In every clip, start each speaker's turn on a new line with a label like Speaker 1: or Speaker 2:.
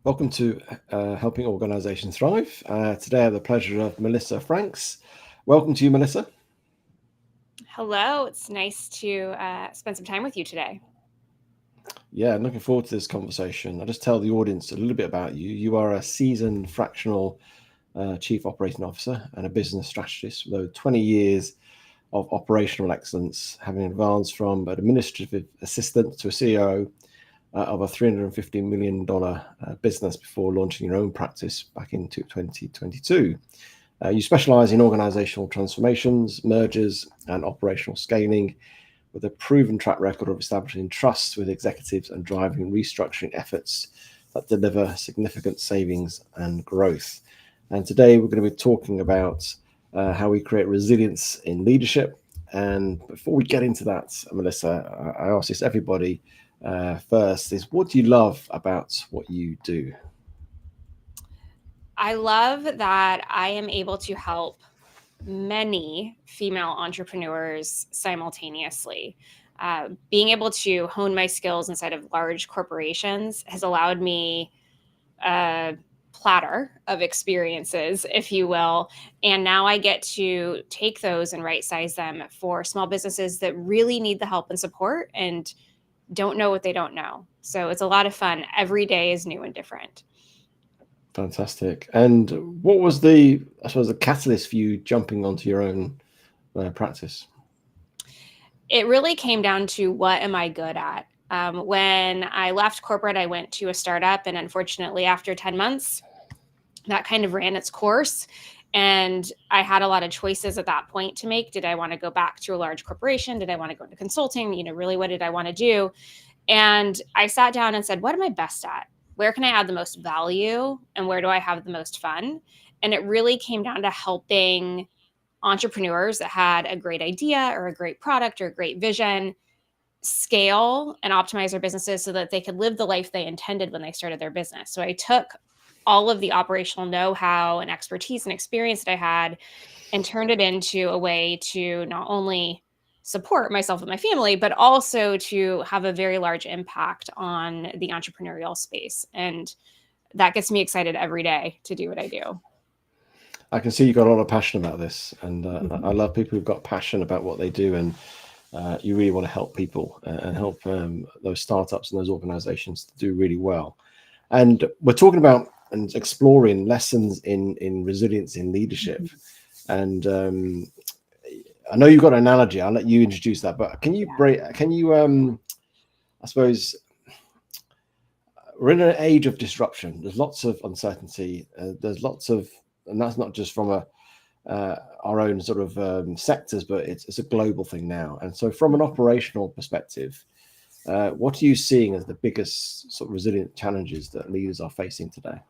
Speaker 1: Welcome to Helping Organizations Thrive. Today I have the pleasure of Melissa Franks. Welcome to you, Melissa.
Speaker 2: Hello, it's nice to spend some time with you today.
Speaker 1: Yeah, I'm looking forward to this conversation. I'll just tell the audience a little bit about you. You are a seasoned fractional chief operating officer and a business strategist with over 20 years of operational excellence, having advanced from an administrative assistant to a CEO of a $350 million business before launching your own practice back in 2022. You specialize in organizational transformations, mergers, and operational scaling, with a proven track record of establishing trust with executives and driving restructuring efforts that deliver significant savings and growth. And today we're going to be talking about how we create resilience in leadership. And before we get into that, Melissa, I ask this everybody first, is what do you love about what you do?
Speaker 2: I love that I am able to help many female entrepreneurs simultaneously. Being able to hone my skills inside of large corporations has allowed me a platter of experiences, if you will. And now I get to take those and right size them for small businesses that really need the help and support and don't know what they don't know. So it's a lot of fun. Every day is new and different.
Speaker 1: Fantastic. And what was the catalyst for you jumping onto your own practice?
Speaker 2: It really came down to what am I good at? When I left corporate, I went to a startup, and unfortunately, after 10 months, that kind of ran its course. And I had a lot of choices at that point to make. Did I want to go back to a large corporation? Did I want to go into consulting? Really, what did I want to do? And I sat down and said, what am I best at? Where can I add the most value? And where do I have the most fun? And it really came down to helping entrepreneurs that had a great idea or a great product or a great vision scale and optimize their businesses so that they could live the life they intended when they started their business. So I took all of the operational know-how and expertise and experience that I had and turned it into a way to not only support myself and my family, but also to have a very large impact on the entrepreneurial space. And that gets me excited every day to do what I do.
Speaker 1: I can see you've got a lot of passion about this, and I love people who've got passion about what they do, and you really want to help people and help those startups and those organizations to do really well. And we're talking about and exploring lessons in resilience in leadership. And I know you've got an analogy. I'll let you introduce that. But can you I suppose, we're in an age of disruption. There's lots of uncertainty. There's lots of, and that's not just from our own sort of sectors, but it's a global thing now. And so from an operational perspective, what are you seeing as the biggest sort of resilient challenges that leaders are facing today?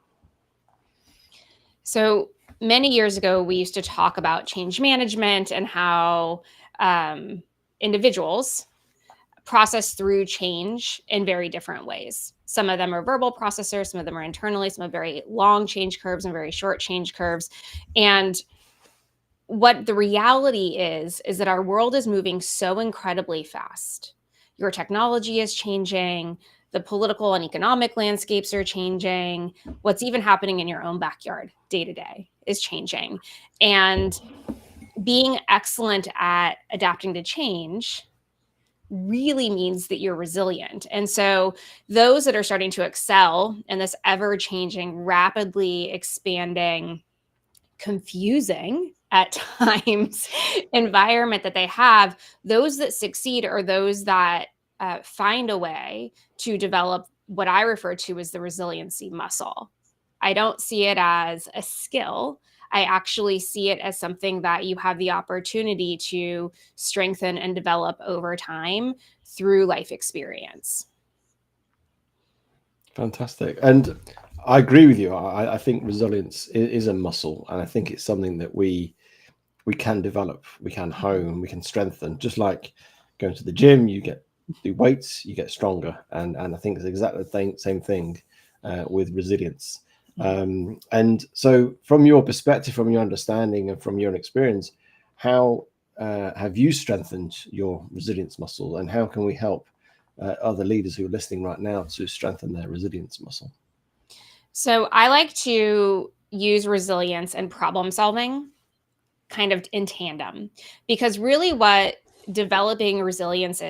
Speaker 2: So many years ago, we used to talk about change management and how individuals process through change in very different ways. Some of them are verbal processors, some of them are internally, some have very long change curves and very short change curves. And what the reality is that our world is moving so incredibly fast. Your technology is changing, the political and economic landscapes are changing. What's even happening in your own backyard day to day is changing. And being excellent at adapting to change really means that you're resilient. And so those that are starting to excel in this ever-changing, rapidly expanding, confusing at times environment that they have, those that succeed are those that find a way to develop what I refer to as the resiliency muscle. I don't see it as a skill. I actually see it as something that you have the opportunity to strengthen and develop over time through life experience.
Speaker 1: Fantastic. And I agree with you. I think resilience is a muscle, and I think it's something that we can develop, we can hone, we can strengthen. Just like going to the gym, you do weights, you get stronger, and I think it's exactly the same thing with resilience. And so, from your perspective, from your understanding, and from your experience, how have you strengthened your resilience muscle, and how can we help other leaders who are listening right now to strengthen their resilience muscle?
Speaker 2: So I like to use resilience and problem solving kind of in tandem, because really what developing resilience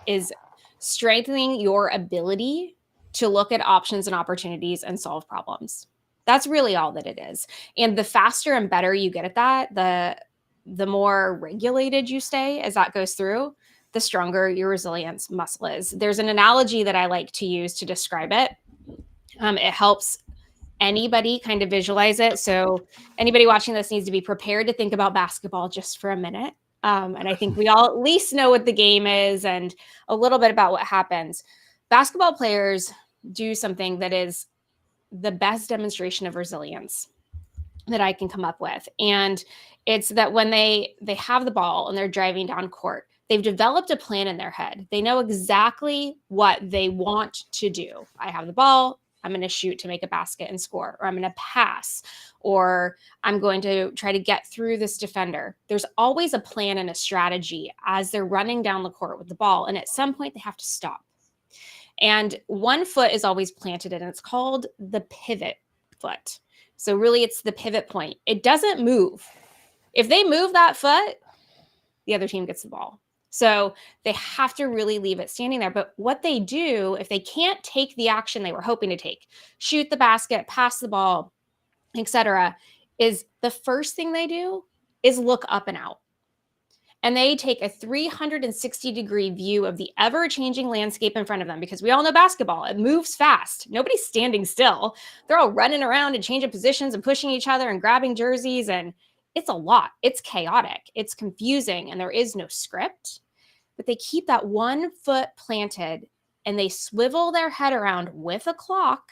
Speaker 2: is strengthening your ability to look at options and opportunities and solve problems. That's really all that it is. And the faster and better you get at that, the more regulated you stay as that goes through, the stronger your resilience muscle is. There's an analogy that I like to use to describe it. It helps anybody kind of visualize it. So anybody watching this needs to be prepared to think about basketball just for a minute. And I think we all at least know what the game is and a little bit about what happens. Basketball players do something that is the best demonstration of resilience that I can come up with. And it's that when they have the ball and they're driving down court, they've developed a plan in their head. They know exactly what they want to do. I have the ball, I'm going to shoot to make a basket and score, or I'm going to pass, or I'm going to try to get through this defender. There's always a plan and a strategy as they're running down the court with the ball. And at some point, they have to stop. And one foot is always planted, and it's called the pivot foot. So really, it's the pivot point. It doesn't move. If they move that foot, the other team gets the ball. So they have to really leave it standing there. But what they do, if they can't take the action they were hoping to take, shoot the basket, pass the ball, etc., is the first thing they do is look up and out. And they take a 360-degree view of the ever-changing landscape in front of them, because we all know basketball, it moves fast. Nobody's standing still. They're all running around and changing positions and pushing each other and grabbing jerseys, and it's a lot. It's chaotic. It's confusing, and there is no script. But they keep that one foot planted, and they swivel their head around with a clock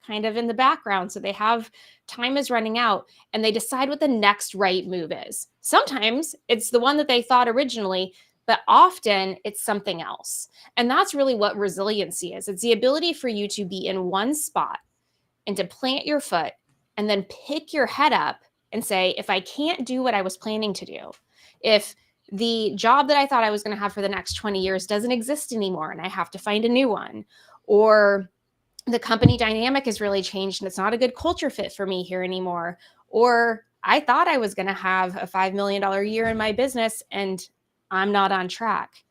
Speaker 2: kind of in the background, so they have time is running out, and they decide what the next right move is. Sometimes it's the one that they thought originally, but often it's something else. And that's really what resiliency is. It's the ability for you to be in one spot and to plant your foot and then pick your head up and say, if I can't do what I was planning to do, if the job that I thought I was going to have for the next 20 years doesn't exist anymore and I have to find a new one, or the company dynamic has really changed and it's not a good culture fit for me here anymore, or I thought I was going to have a $5 million year in my business and I'm not on track.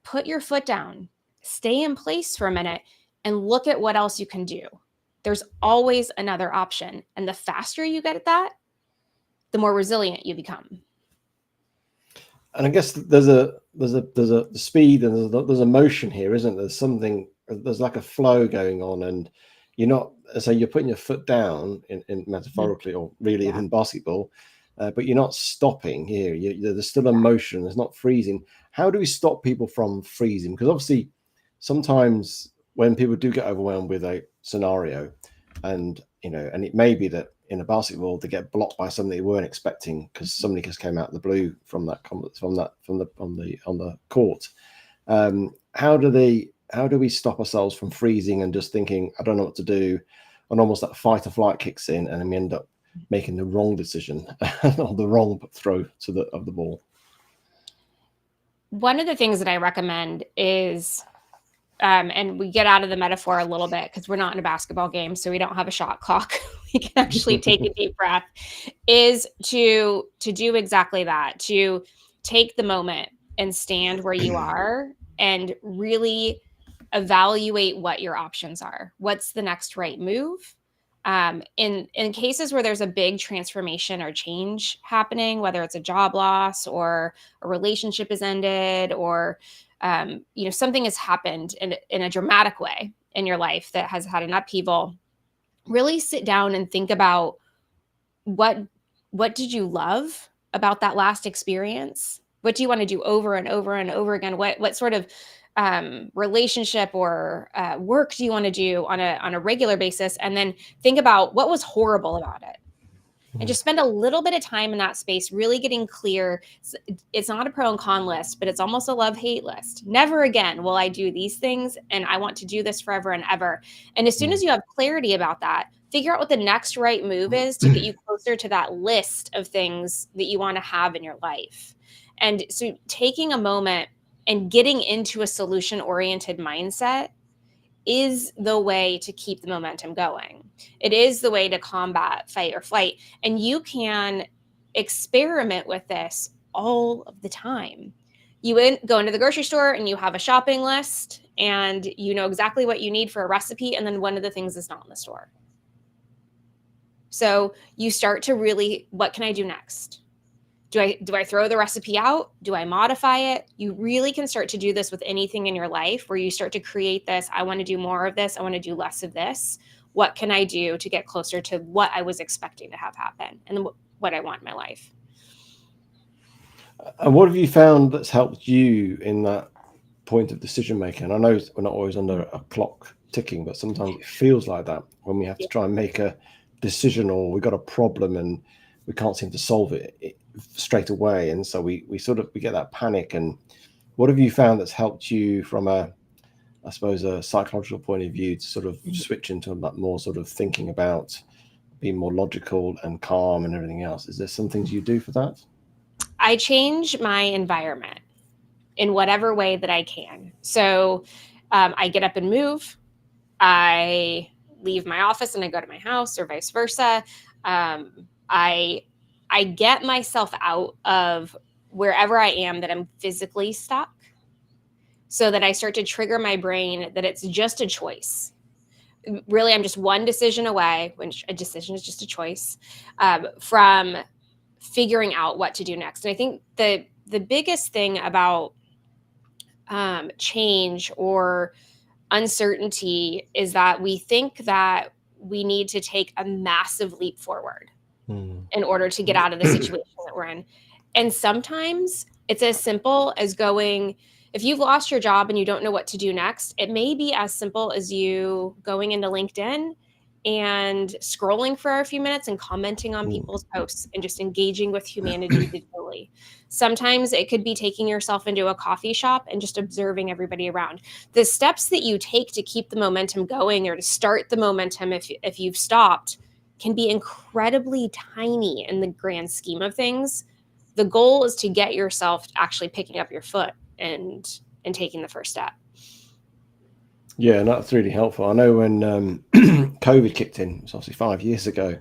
Speaker 2: Put your foot down, stay in place for a minute, and look at what else you can do. There's always another option. And the faster you get at that, the more resilient you become.
Speaker 1: And I guess there's a speed and there's a motion here, isn't there? There's like a flow going on, and you're not, so you're putting your foot down in metaphorically or really in basketball, but you're not stopping here. There's still a motion. There's not freezing. How do we stop people from freezing? Because obviously sometimes when people do get overwhelmed with a scenario, and it may be that in a basketball they get blocked by something they weren't expecting because somebody just came out of the blue on the court. How do we stop ourselves from freezing and just thinking, I don't know what to do, and almost that fight or flight kicks in, and then we end up making the wrong decision or the wrong throw of the ball?
Speaker 2: One of the things that I recommend is, and we get out of the metaphor a little bit because we're not in a basketball game, so we don't have a shot clock. We can actually take a deep breath, is to do exactly that, to take the moment and stand where you are and really evaluate what your options are. What's the next right move? In cases where there's a big transformation or change happening, whether it's a job loss or a relationship has ended, or something has happened in a dramatic way in your life that has had an upheaval, really sit down and think about what did you love about that last experience? What do you want to do over and over and over again? What sort of relationship or work do you want to do on a regular basis? And then think about what was horrible about it. And just spend a little bit of time in that space, really getting clear. It's not a pro and con list, but it's almost a love-hate list. Never again will I do these things, and I want to do this forever and ever. And as soon as you have clarity about that, figure out what the next right move is to get you closer to that list of things that you want to have in your life. And so taking a moment and getting into a solution-oriented mindset is the way to keep the momentum going. It is the way to combat fight or flight. And you can experiment with this all of the time. You go into the grocery store and you have a shopping list and you know exactly what you need for a recipe, and then one of the things is not in the store. So you start to really, what can I do next? Do I throw the recipe out? Do I modify it? You really can start to do this with anything in your life, where you start to create this. I want to do more of this. I want to do less of this. What can I do to get closer to what I was expecting to have happen and what I want in my life?
Speaker 1: And what have you found that's helped you in that point of decision making? I know we're not always under a clock ticking, but sometimes it feels like that when we have to try and make a decision, or we've got a problem and we can't seem to solve it straight away, and so we get that panic. And what have you found that's helped you from a psychological point of view to sort of switch into a more sort of thinking about being more logical and calm and everything else? Is there some things you do for that?
Speaker 2: I change my environment in whatever way that I can. So I get up and move. I leave my office and I go to my house, or vice versa. I get myself out of wherever I am that I'm physically stuck, so that I start to trigger my brain that it's just a choice. Really, I'm just one decision away, which a decision is just a choice, from figuring out what to do next. And I think the biggest thing about change or uncertainty is that we think that we need to take a massive leap forward in order to get out of the situation that we're in. And sometimes it's as simple as going, if you've lost your job and you don't know what to do next, it may be as simple as you going into LinkedIn and scrolling for a few minutes and commenting on people's posts and just engaging with humanity digitally. Sometimes it could be taking yourself into a coffee shop and just observing everybody around. The steps that you take to keep the momentum going, or to start the momentum if you've stopped, can be incredibly tiny in the grand scheme of things. The goal is to get yourself actually picking up your foot and taking the first step.
Speaker 1: Yeah, and that's really helpful. I know when COVID kicked in, it's obviously 5 years ago,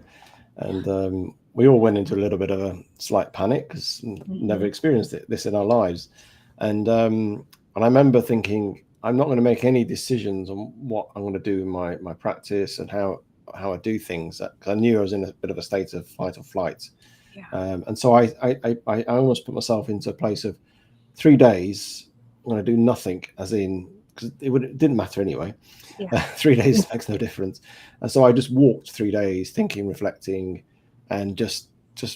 Speaker 1: and we all went into a little bit of a slight panic because never experienced this in our lives. And I remember thinking, I'm not going to make any decisions on what I'm going to do in my practice and how I do things, because I knew I was in a bit of a state of fight or flight.
Speaker 2: Yeah.
Speaker 1: And so I almost put myself into a place of 3 days I'm going to do nothing, as in, because it didn't matter anyway.
Speaker 2: Yeah.
Speaker 1: 3 days makes no difference. And so I just walked 3 days thinking, reflecting, and just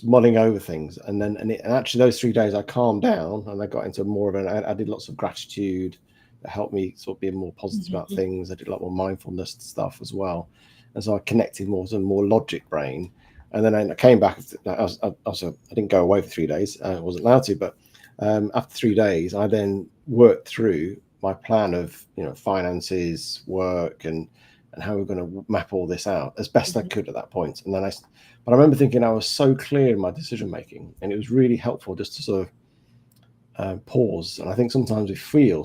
Speaker 1: mulling over things. And actually those 3 days I calmed down and I got into more of I did lots of gratitude that helped me sort of be more positive about things. I did a lot more mindfulness stuff as well. And so I connected more to a more logic brain. And then I came back. I didn't go away for 3 days. I wasn't allowed to, but after 3 days, I then worked through my plan of finances, work, and how we're going to map all this out as best I could at that point. And then but I remember thinking I was so clear in my decision making, and it was really helpful just to sort of pause. And I think sometimes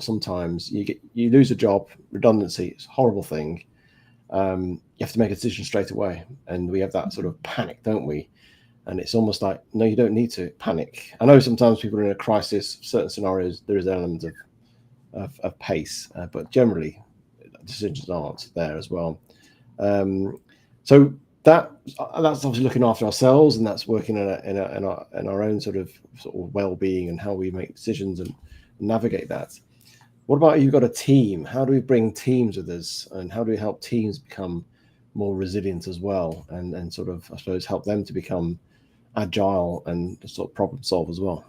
Speaker 1: sometimes you lose a job, redundancy, it's a horrible thing. You have to make a decision straight away, and we have that sort of panic, don't we? And it's almost like, no, you don't need to panic. I know sometimes people are in a crisis, certain scenarios, there is an element of pace, but generally decisions aren't there as well. So that's obviously looking after ourselves, and that's working in our own sort of well-being and how we make decisions and navigate that. What about you've got a team? How do we bring teams with us, and how do we help teams become more resilient as well, and sort of, I suppose, help them to become agile and sort of problem solve as well?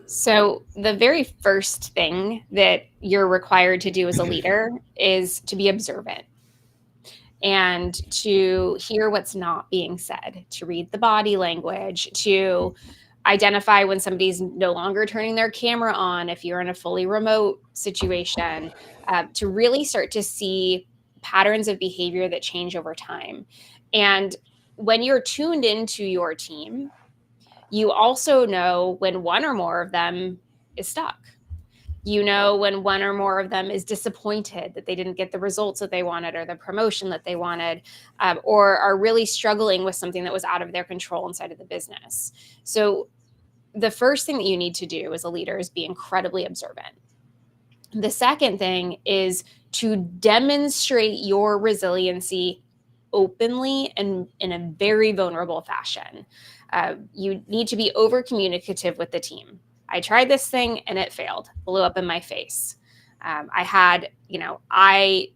Speaker 2: So the very first thing that you're required to do as a leader is to be observant and to hear what's not being said, to read the body language, to identify when somebody's no longer turning their camera on, if you're in a fully remote situation, to really start to see patterns of behavior that change over time. And when you're tuned into your team, you also know when one or more of them is stuck. You know when one or more of them is disappointed that they didn't get the results that they wanted or the promotion that they wanted, or are really struggling with something that was out of their control inside of the business. So the first thing that you need to do as a leader is be incredibly observant. The second thing is to demonstrate your resiliency openly and in a very vulnerable fashion. You need to be over communicative with the team. I tried this thing and it failed, blew up in my face. I had, I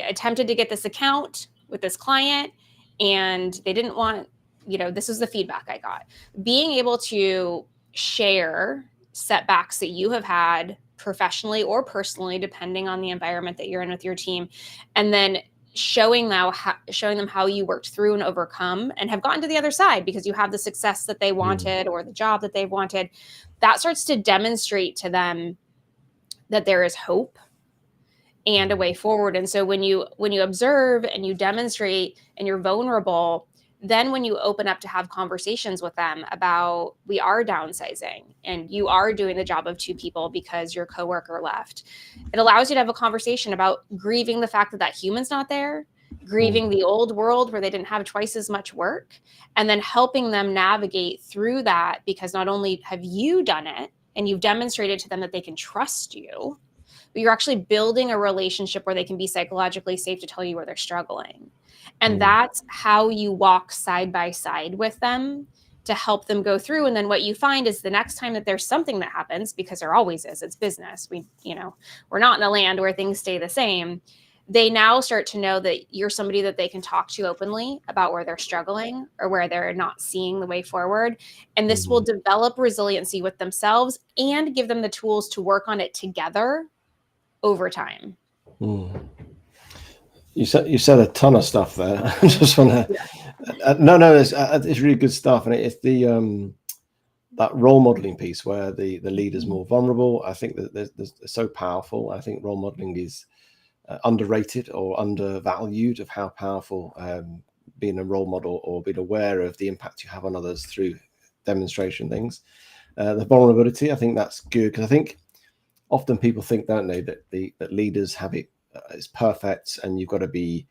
Speaker 2: attempted to get this account with this client and they didn't want, this was the feedback I got. Being able to share setbacks that you have had professionally or personally, depending on the environment that you're in with your team, and then showing them how you worked through and overcome and have gotten to the other side because you have the success that they wanted or the job that they wanted. That starts to demonstrate to them that there is hope and a way forward. And so when you observe and you demonstrate and you're vulnerable, then when you open up to have conversations with them about, we are downsizing and you are doing the job of two people because your coworker left, it allows you to have a conversation about grieving the fact that that human's not there, grieving the old world where they didn't have twice as much work, and then helping them navigate through that, because not only have you done it and you've demonstrated to them that they can trust you, but you're actually building a relationship where they can be psychologically safe to tell you where they're struggling. And that's how you walk side by side with them to help them go through. And then what you find is the next time that there's something that happens, because there always is, it's business. We're not in a land where things stay the same. They now start to know that you're somebody that they can talk to openly about where they're struggling or where they're not seeing the way forward. And this will develop resiliency with themselves and give them the tools to work on it together over time.
Speaker 1: You said a ton of stuff there. I just want to. No, it's really good stuff, and it's the that role modeling piece where the leader's more vulnerable. I think that there's so powerful. I think role modeling is underrated or undervalued of how powerful being a role model or being aware of the impact you have on others through demonstration things. The vulnerability, I think that's good, because I think often people think, don't they, that leaders have it. It's perfect and you've got to be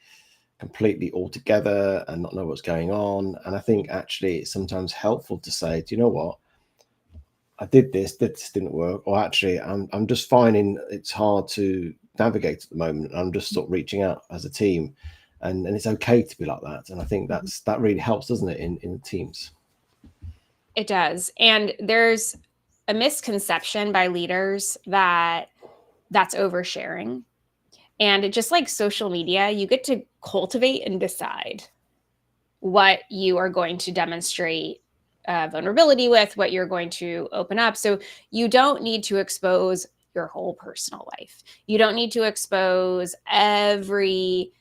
Speaker 1: completely all together and not know what's going on. And I think actually it's sometimes helpful to say, do you know what, I did this didn't work, or actually I'm just finding it's hard to navigate at the moment. I'm just sort of reaching out as a team, and it's okay to be like that. And I think that really helps, doesn't it, in teams?
Speaker 2: It does. And there's a misconception by leaders that that's oversharing. And just like social media, you get to cultivate and decide what you are going to demonstrate vulnerability with, what you're going to open up. So you don't need to expose your whole personal life. You don't need to expose every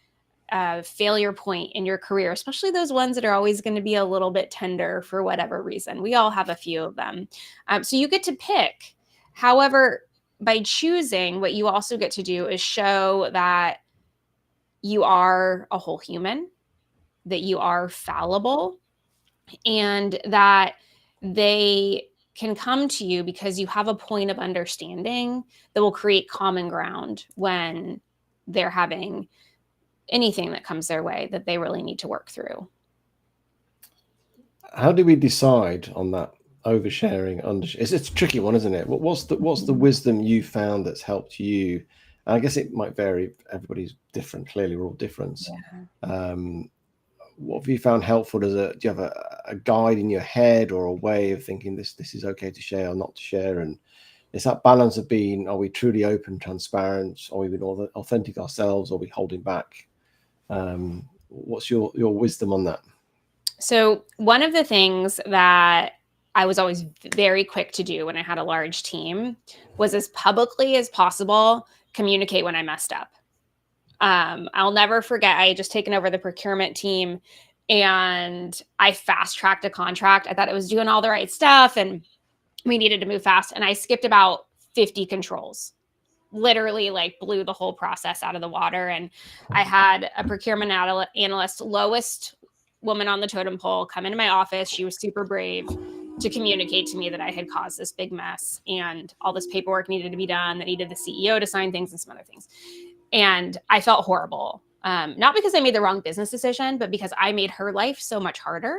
Speaker 2: failure point in your career, especially those ones that are always going to be a little bit tender for whatever reason. We all have a few of them. So you get to pick. However, by choosing, what you also get to do is show that you are a whole human, that you are fallible, and that they can come to you because you have a point of understanding that will create common ground when they're having anything that comes their way that they really need to work through.
Speaker 1: How do we decide on that oversharing, It's a tricky one, isn't it? What's the wisdom you found that's helped you? And I guess it might vary. Everybody's different. Clearly, we're all different. Yeah. What have you found helpful? Do you have a guide in your head or a way of thinking this is okay to share or not to share? And it's that balance of being, are we truly open, transparent? Are we being authentic ourselves? Or are we holding back? What's your wisdom on that?
Speaker 2: So one of the things that I was always very quick to do when I had a large team was, as publicly as possible, communicate when I messed up. I'll never forget, I had just taken over the procurement team and I fast-tracked a contract. I thought it was doing all the right stuff and we needed to move fast. And I skipped about 50 controls, literally like blew the whole process out of the water. And I had a procurement analyst, lowest woman on the totem pole, come into my office. She was super brave. to communicate to me that I had caused this big mess and all this paperwork needed to be done, that needed the CEO to sign things and some other things. And I felt horrible. Not because I made the wrong business decision, but because I made her life so much harder.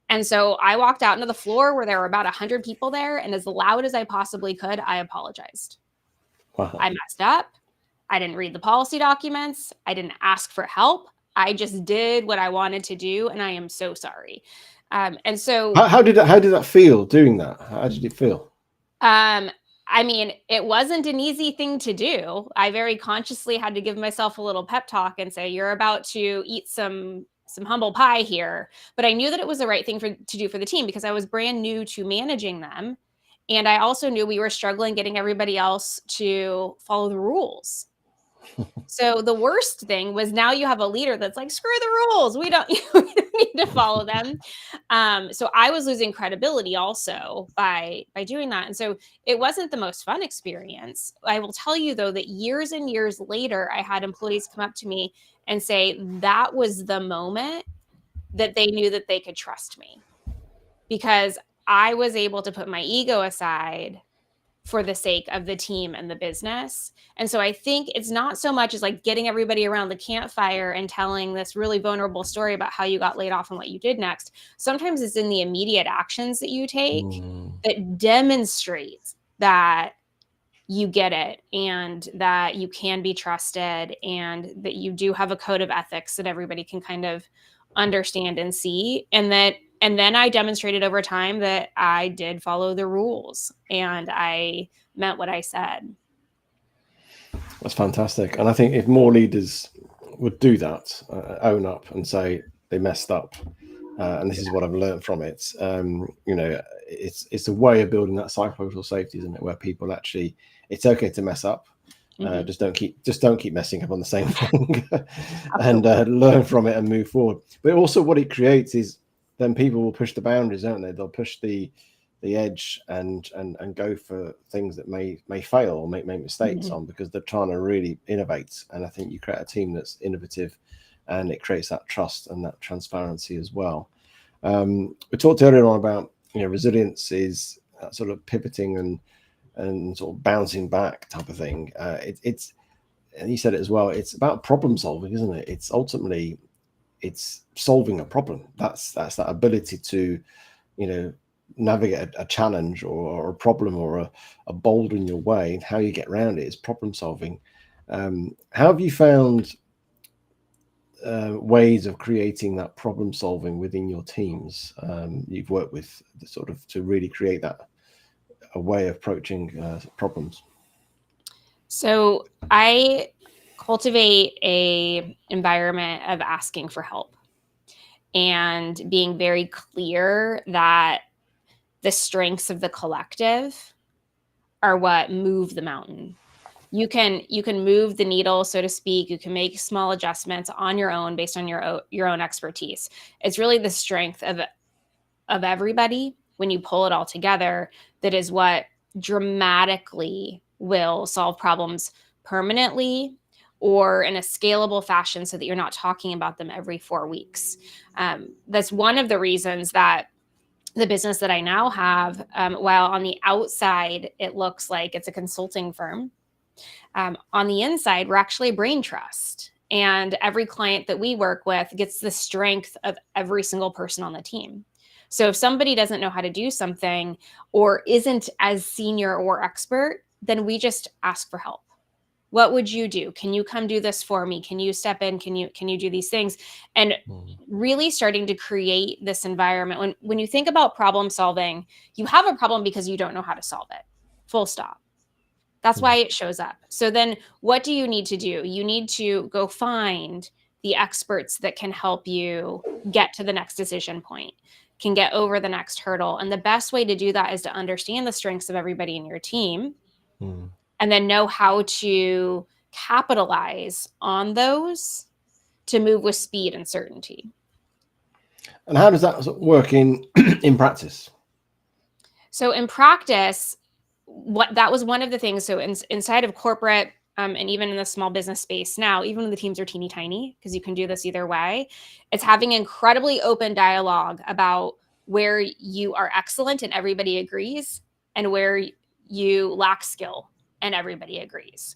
Speaker 2: And so I walked out into the floor where there were about 100 people there, and as loud as I possibly could, I apologized.
Speaker 1: Wow.
Speaker 2: I messed up. I didn't read the policy documents. I didn't ask for help. I just did what I wanted to do, and I am so sorry. And so,
Speaker 1: how did that feel doing that? How did it feel?
Speaker 2: I mean, it wasn't an easy thing to do. I very consciously had to give myself a little pep talk and say, "You're about to eat some humble pie here." But I knew that it was the right thing to do for the team because I was brand new to managing them, and I also knew we were struggling getting everybody else to follow the rules. So the worst thing was now you have a leader that's like, screw the rules. We don't, we don't need to follow them. So I was losing credibility also by doing that. And so it wasn't the most fun experience. I will tell you though, that years and years later, I had employees come up to me and say that was the moment that they knew that they could trust me because I was able to put my ego aside for the sake of the team and the business. And so I think it's not so much as like getting everybody around the campfire and telling this really vulnerable story about how you got laid off and what you did next. Sometimes it's in the immediate actions that you take that demonstrates that you get it and that you can be trusted and that you do have a code of ethics that everybody can kind of understand and see. And then I demonstrated over time that I did follow the rules and I meant what I said.
Speaker 1: That's fantastic. And I think if more leaders would do that, own up and say they messed up, and this is what I've learned from it, it's a way of building that psychological safety, isn't it? Where people actually, it's okay to mess up. Just don't keep messing up on the same thing, and learn from it and move forward. But also, what it creates is then people will push the boundaries, don't they? They'll push the edge and go for things that may fail or make mistakes on because they're trying to really innovate. And I think you create a team that's innovative, and it creates that trust and that transparency as well. We talked earlier on about resilience is sort of pivoting and sort of bouncing back type of thing. It's and you said it as well. It's about problem solving, isn't it? It's ultimately solving a problem. That's that ability to navigate a challenge or a problem or a boulder in your way, and how you get around it is problem solving. How have you found ways of creating that problem solving within your teams you've worked with, sort of to really create a way of approaching problems?
Speaker 2: So I cultivate a environment of asking for help and being very clear that the strengths of the collective are what move the mountain. You can move the needle, so to speak. You can make small adjustments on your own based on your own expertise. It's really the strength of everybody when you pull it all together that is what dramatically will solve problems permanently or in a scalable fashion so that you're not talking about them every 4 weeks. That's one of the reasons that the business that I now have, while on the outside it looks like it's a consulting firm, on the inside we're actually a brain trust. And every client that we work with gets the strength of every single person on the team. So if somebody doesn't know how to do something or isn't as senior or expert, then we just ask for help. What would you do? Can you come do this for me? Can you step in? Can you do these things? And really starting to create this environment. When you think about problem solving, you have a problem because you don't know how to solve it. Full stop. That's why it shows up. So then what do you need to do? You need to go find the experts that can help you get to the next decision point, can get over the next hurdle. And the best way to do that is to understand the strengths of everybody in your team and then know how to capitalize on those to move with speed and certainty.
Speaker 1: And how does that work in practice?
Speaker 2: So in practice, that was one of the things. So inside of corporate and even in the small business space now, even when the teams are teeny tiny, because you can do this either way, it's having incredibly open dialogue about where you are excellent and everybody agrees, and where you lack skill and everybody agrees.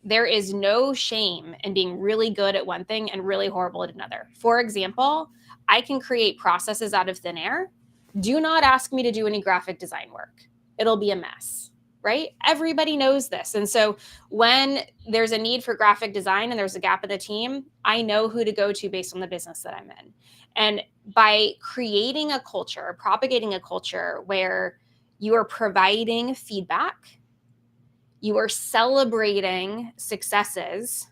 Speaker 2: There is no shame in being really good at one thing and really horrible at another. For example, I can create processes out of thin air. Do not ask me to do any graphic design work. It'll be a mess, right? Everybody knows this. And so when there's a need for graphic design and there's a gap in the team, I know who to go to based on the business that I'm in. And by creating a culture, propagating a culture where you are providing feedback, you are celebrating successes,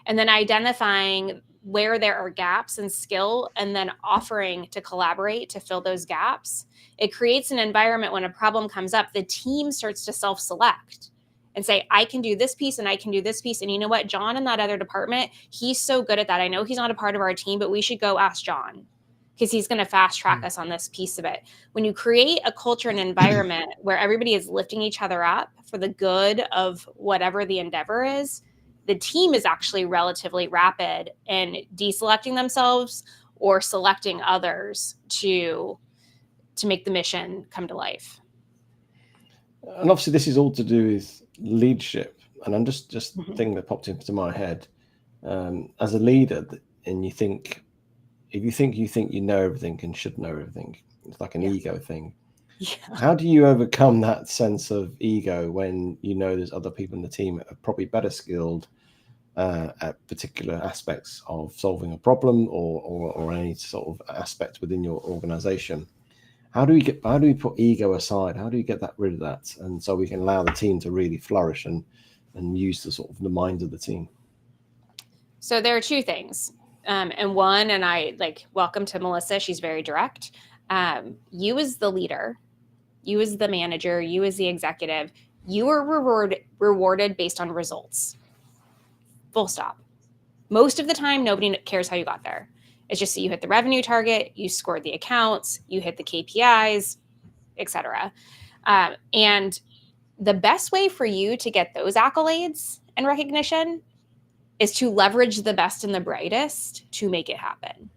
Speaker 2: and then identifying where there are gaps in skill and then offering to collaborate to fill those gaps, it creates an environment when a problem comes up, the team starts to self-select and say, I can do this piece and I can do this piece. And you know what, John in that other department, he's so good at that. I know he's not a part of our team, but we should go ask John because he's going to fast track us on this piece of it. When you create a culture and environment where everybody is lifting each other up for the good of whatever the endeavor is, the team is actually relatively rapid in deselecting themselves or selecting others to make the mission come to life.
Speaker 1: And obviously this is all to do with leadership. And I'm just thing that popped into my head, as a leader, and you think, if you think you know everything and should know everything, it's like an ego thing. Yeah. How do you overcome that sense of ego when you know there's other people in the team that are probably better skilled at particular aspects of solving a problem or any sort of aspect within your organization? How do we put ego aside? How do you get rid of that? And so we can allow the team to really flourish and use the mind of the team.
Speaker 2: So there are two things. And one, and I welcome to Melissa. She's very direct. You as the leader, you as the manager, you as the executive, you are rewarded based on results. Full stop. Most of the time, nobody cares how you got there. It's just that you hit the revenue target, you scored the accounts, you hit the KPIs, etc. And the best way for you to get those accolades and recognition is to leverage the best and the brightest to make it happen.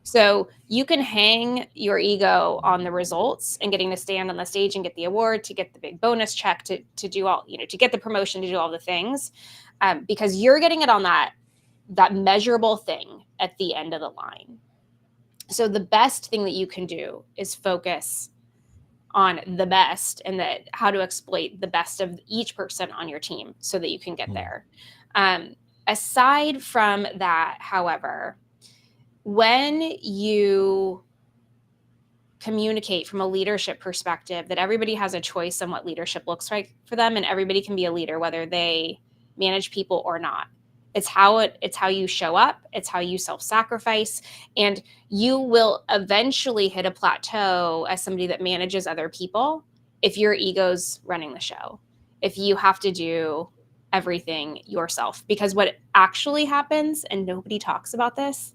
Speaker 2: So you can hang your ego on the results and getting to stand on the stage and get the award, to get the big bonus check, to do all, to get the promotion, to do all the things, because you're getting it on that measurable thing at the end of the line. So the best thing that you can do is focus on the best and how to exploit the best of each person on your team so that you can get there. Aside from that, however, when you communicate from a leadership perspective that everybody has a choice on what leadership looks like for them, and everybody can be a leader, whether they manage people or not. It's how you show up. It's how you self-sacrifice, and you will eventually hit a plateau as somebody that manages other people if your ego's running the show, if you have to do everything yourself. Because what actually happens, and nobody talks about this,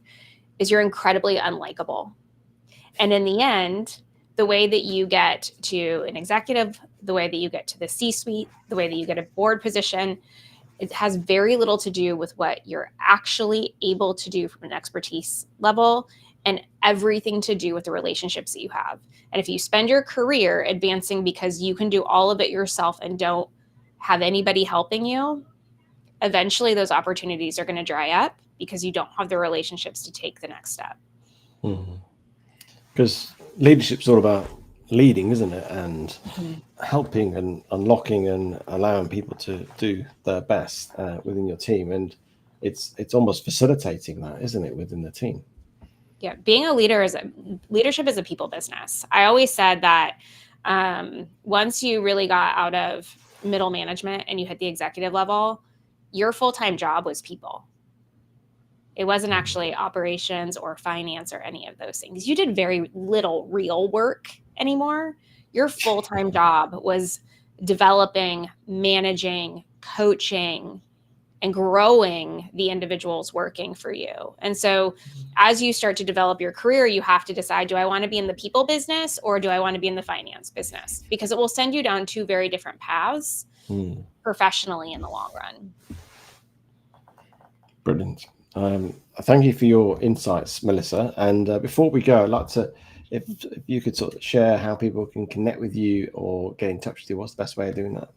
Speaker 2: is you're incredibly unlikable. And in the end, the way that you get to an executive, the way that you get to the C-suite, the way that you get a board position, it has very little to do with what you're actually able to do from an expertise level, and everything to do with the relationships that you have. And if you spend your career advancing because you can do all of it yourself and don't have anybody helping you, eventually those opportunities are going to dry up because you don't have the relationships to take the next step.
Speaker 1: Because leadership's all about leading, isn't it? And helping and unlocking and allowing people to do their best within your team. And it's almost facilitating that, isn't it, within the team?
Speaker 2: Yeah, being a leader leadership is a people business. I always said that once you really got out of middle management and you hit the executive level, your full-time job was people. It wasn't actually operations or finance or any of those things. You did very little real work anymore. Your full-time job was developing, managing, coaching, and growing the individuals working for you. And so as you start to develop your career, you have to decide, do I want to be in the people business or do I want to be in the finance business? Because it will send you down two very different paths professionally in the long run.
Speaker 1: Brilliant. Thank you for your insights, Melissa. And before we go, I'd like to if you could sort of share how people can connect with you or get in touch with you, what's the best way of doing that?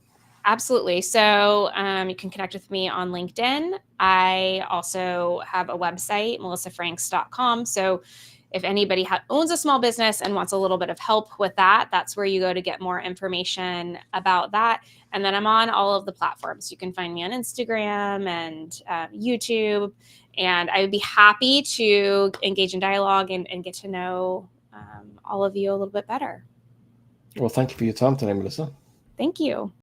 Speaker 2: Absolutely. So you can connect with me on LinkedIn. I also have a website, melissafranks.com. So if anybody owns a small business and wants a little bit of help with that, that's where you go to get more information about that. And then I'm on all of the platforms. You can find me on Instagram and YouTube. And I would be happy to engage in dialogue and get to know all of you a little bit better.
Speaker 1: Well, thank you for your time today, Melissa.
Speaker 2: Thank you.